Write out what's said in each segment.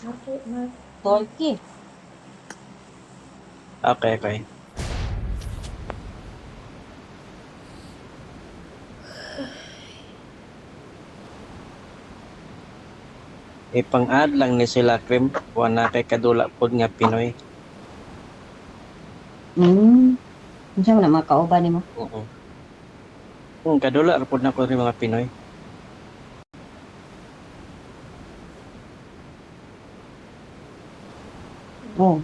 Mark. Tolki. Okay. Ipang-add lang ni sila Krim. Wala kay kadula pod nga Pinoy. Unsa man mga kauban nimo? Oo. Kadula ra pod na ko rin mga Pinoy. Oh.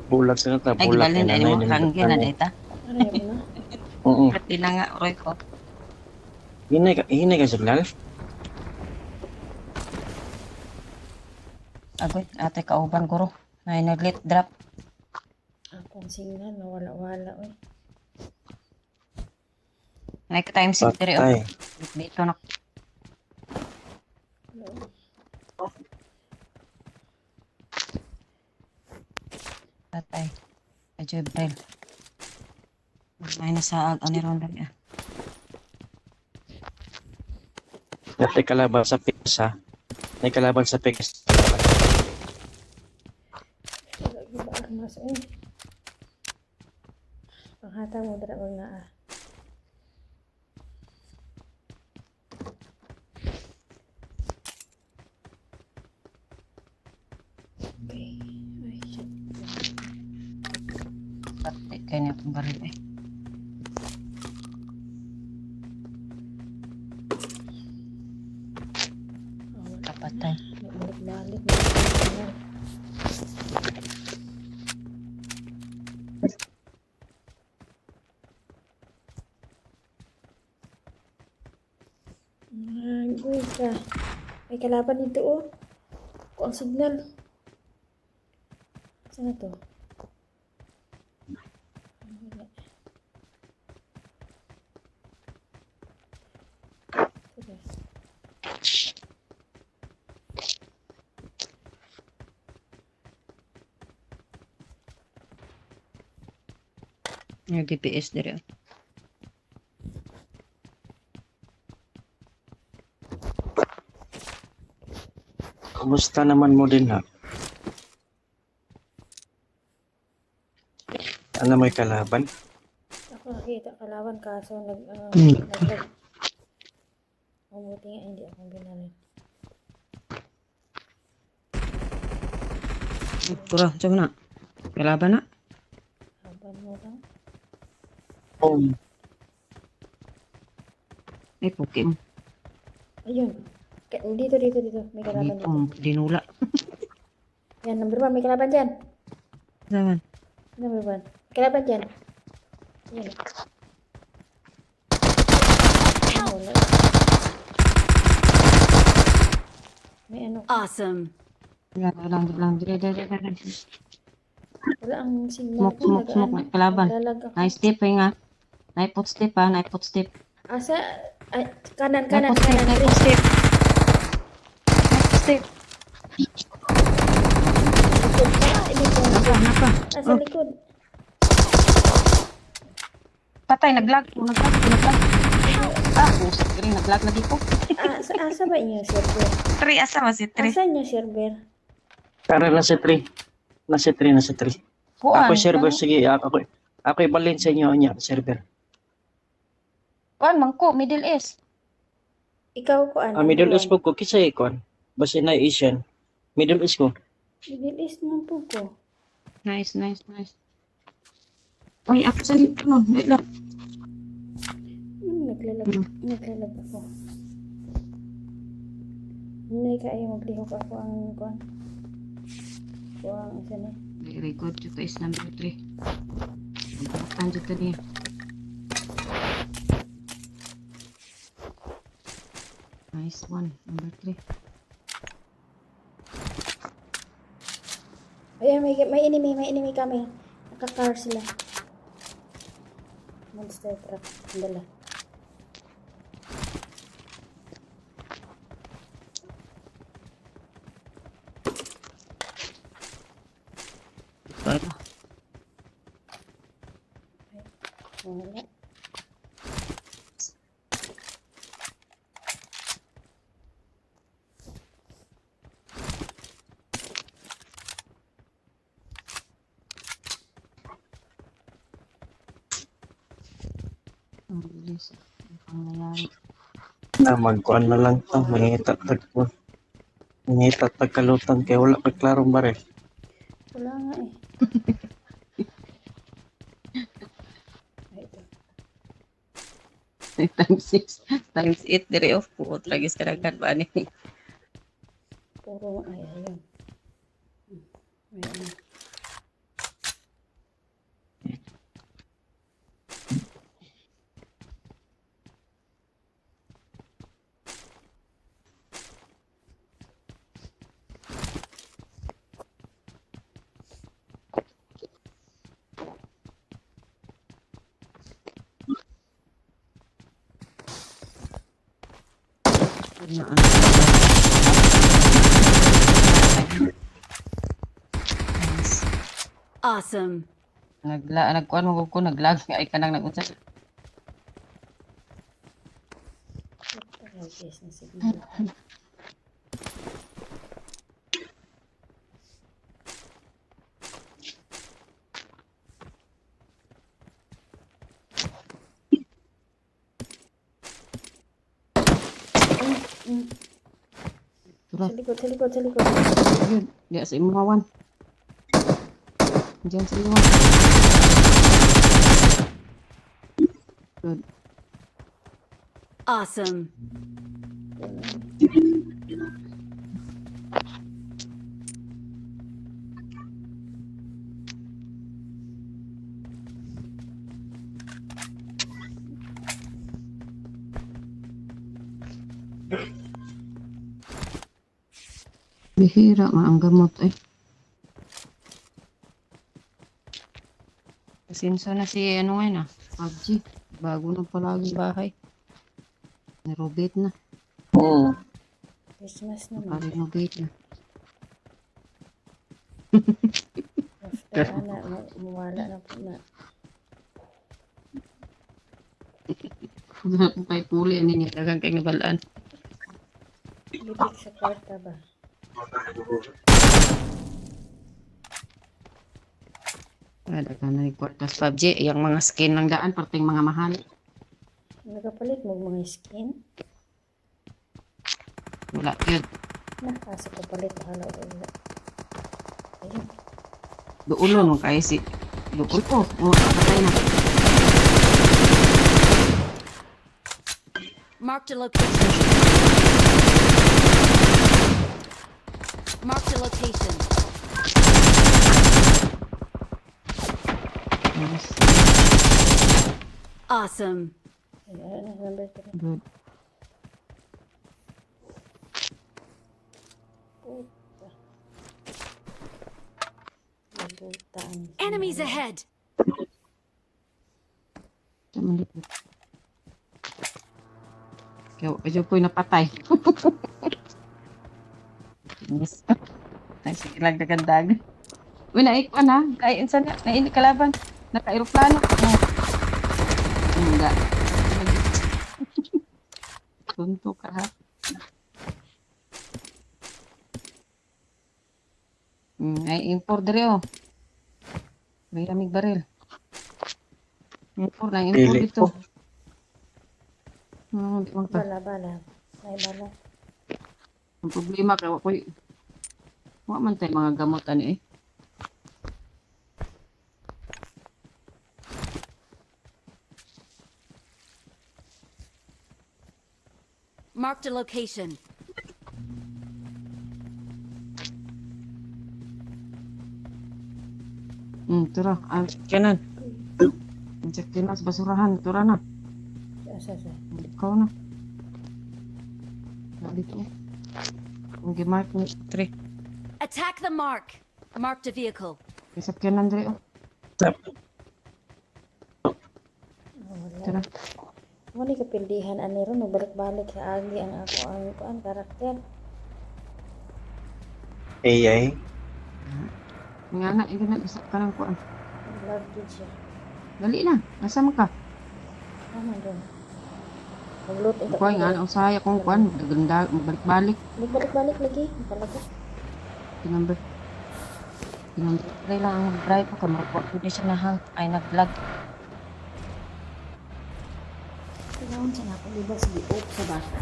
Bulag sila ta, Ay bulag gibalin na ay mo nanay hangin na data. Ano yun na? Oo. Pati na nga oray ko. Hinay ka signal. Agoy, ate kauban ko ro. Ay naglit drop. Akong signal, nawala-wala. Uy. Like time 6 diri oh. Patay. Dito na. Patay. Adyo Ibrahim. Ay nasa ani ronda niya. Dati kalaban sa pisa. May kalaban sa pisa. Lagi ba armas? Uy. Panghata mo dara ko nga ah. Okay. Ay, shit. Pati kanya kong baril eh. Wala. Kapatay. Balik-balik na signal. Uy ka. May kalaban dito oh. Ako ang signal. Saan na to? Wala. Teka. Yung GPS diri oh. Kumusta naman mo din ha? Ano may kalaban? Ako nakita kalaban kaso naglag. Mabuti nga hindi akong binaril. Pura, coba na. Kalaban na. Haban mo lang. Ay, puki mo. Ayun. Dito. May kalaban Dito, dito. dinula. Yan, number 1. May kalaban dyan. Zaman. Number 1. May kalaban dyan. Yan. Ah, wala. May ano. Awesome. Lang. Dili. Wala ang signal. Smoke. May kalaban. Naglalag ako. Nice step nga. Nice footstep ha. Nice footstep. Asa? Ay, kanan. Nice footstep. Likod pa. Likod. Napa. Asa likod? Patay, naglag. Ah, pusat ka rin. Naglag lagi ko. Asa ba inyo server? 3, asa ba si 3? Asa inyo server? Tara na si 3. Nasa 3. Kuan. Ako server, sige. Ako ibalin sa inyo niya, server. Kuan, mangko. Middle East. Ikaw ko ano? Middle East po ko, kisay kon. Basta na Asian. Middle East ko. Middle East mo po ko. Nice. Ay, ako sa dito. Wait lang. Naglalag ako. Hindi kaya maglihok ako ang kuan. Kuang isa na. Very good. Ito is number 3. Ang dito niya. Nice one. Number 3. Ayan, may enemy kami. Nakaka-car sila. Monster truck. Ang dala. Para. Wala. Please. Ang nangyari. Na magkuan na lang to, mangitat pagkalutan kay wala pa klarong baril. Wala nga eh. Ay, ito. Times 6, times 8, dire of po. Tragis ka lang ba ni? Puro, ay, ayun. May ano. Awesome. Nagkuan mo ko naglag ay kanang nagunsa. Ay, guys, na siguro. Tura. Sa likod. Yun, di sa imuhawan. Diyan sa imuhawan. Good. Awesome. Bihira nga ang gamot eh. Kasinso na si ano ngayon ah, PUBG. Bago na palagi bahay. Nirenovate na. Christmas naman. Naka-renovate na. After, mawala na po na. Kung kay puli, ano niya, dagang kay nabalaan. Libig sa kwarta ba? Dagang na yung kwartas PUBG. Yung mga skin ng daan, parting mga mahal. Nagapalit mo mga skin? Wala yun. Asa kapalit, bahala ko wala. Ayun. Duulon mo kaya si... Duul ko. Patay na. Marked a location. Marked a location. Yes. Awesome. Ayun, number 3. Good. Puta. Nabutaan. Enemies ahead. Tama dito. Kaya po'y napatay. Yes. Ay, sige lang kagandag. Uy, naikwan ha. Kain sa na. Naini kalaban. Naka-aeroplano. Oh. Enggak. Tunto ka ha. Ay, import diri oh. May lamig baril. Import na, import Pili dito. po. Di man ka. Bala. May bala. Ang problema kaya ko wa man tay mga gamot ani eh. Marked a location. Tara, kanan. Check din sa basurahan, tura na. Asa. Ikaw na. Dito. Kung gimark mo 3. Attack the mark. Marked a vehicle. Isakyan Andre oh. Oh, wala. Tara. Wala ka pildihan ani ron balik-balik sa agi ang ako ang kuan karakter. AI. Nga na, hindi na isa ka ng kuan. Love good siya. Dali na, nasa man ka? Tama doon. Magluto ito. Kuan nga, ang saya kong kuan, maganda, magbalik-balik. Balik-balik lagi. Talaga. Number. Try lang ang drive ko, kamakuha ko siya na hang, ay nag-vlog. Naon sa ako libas giop sa bata.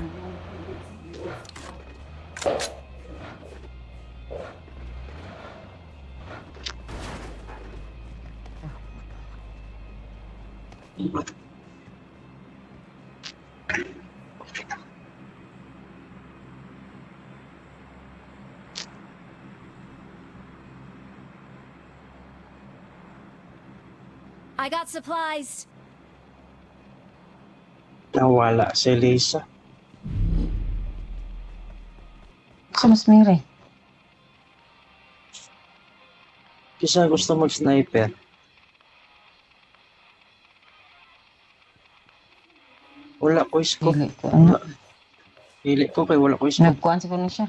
I got supplies. Nawala si Lisa. Sa mas mire. Kisa gusto mag-sniper. Wala ko scope. Dili ko ano. Dili ko kay wala ko scope. Nagkuhan sa kuno siya.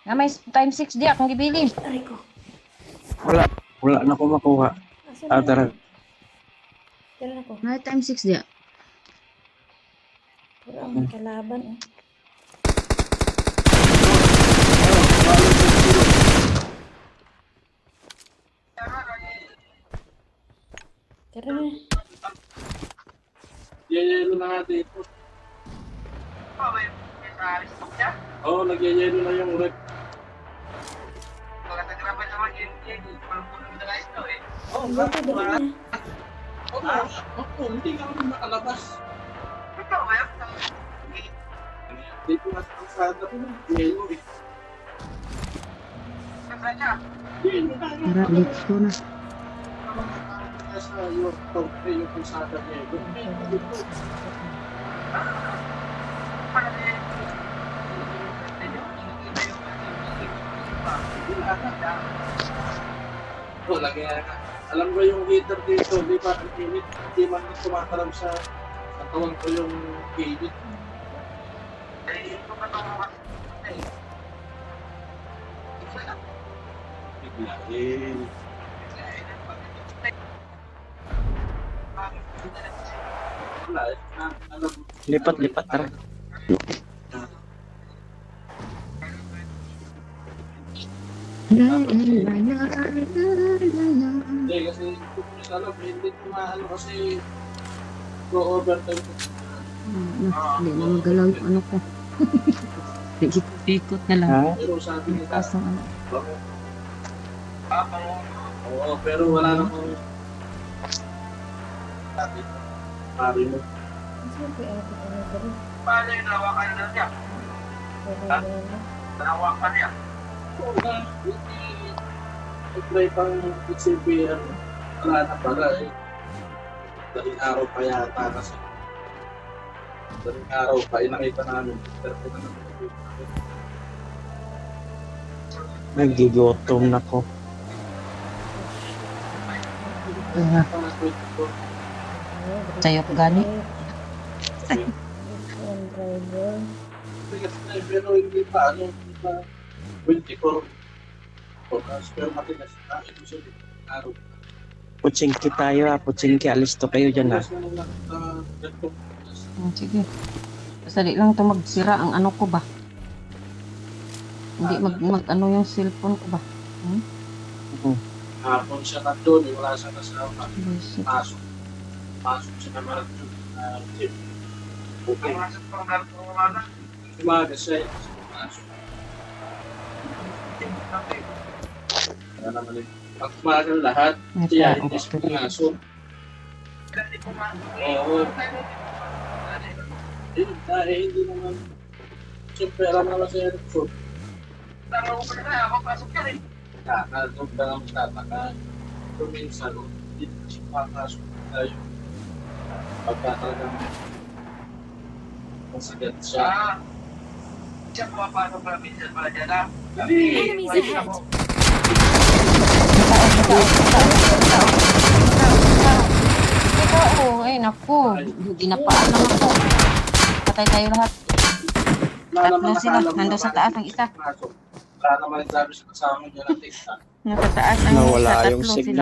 Nga may time 6 di akong gibili. Aray ko. Wala na ko makuha. Asa Ah, na? tara. Tara na ko. May time 6 di. Puro ang kalaban. Oh. Tara na. Nagyayelo na nga dito. Oo, nagyayelo na yung rep. Ang bata dali na. Ako, hindi ka naman makalabas. Dito nga sa kalsada ko, nagyayelo eh. Yelo na yun. Tara, let's go na. Sa yung kalsada niya. Dito. Oh, lagi na. Alam ko yung heater dito, di ba? Ang init, hindi man tumatalab sa katawan ko yung init. Bigla eh. Wala eh. Alam mo. Lipat tara. Hindi kasi alam, hindi ko maano kasi go overtime ko. Hindi na magalaw yung ano ko. Ikot na lang. Ha? Pero sabi nila, Taas ng ano. oo, pero wala namang sabi ko, pari mo. Asa ko ay ako na dali. Paano yung nawakan na niya? Wala. Nawakan niya? Oo na, try pang exhibihan. Wala na pala eh. Daling araw pa yata kasi. Daling araw pa, inakita namin. Pero na naman. Nagigotom na ko. Sayop gani. One driver. Pero hindi pa, ano, hindi pa 24 oras. Pero matigas na, ito siya dito. Araw. Putsingki tayo ha. Putsingki, alis to kayo dyan ha. Oras na lang, ganito. Sige. Basta di lang ito magsira ang ano ko ba. Hindi mag ano yung cellphone ko ba. Hapon siya na doon, wala siya kasama. Bullshit. Pasok siya na marag jeep. Okay. Umaga siya, pasok. Kaya naman eh. Pag umaga lahat, siya hindi siya pumasok. Oo. Dahil hindi naman, siyempre alam naman sa airport. Doon ka lang tataka. Pero minsan, hindi siya papasok tayo. Pagka talagang masigat siya. Enemies ahead. Oo, ay naku. Ginapaan lang ako. Patay tayo lahat. Tatlo sila. Nandun sa taas ang isa. Wala naman sabi sa kasama niya na tignan. Nasa taas ang Nawala isa. yung Tatlo signal. sila.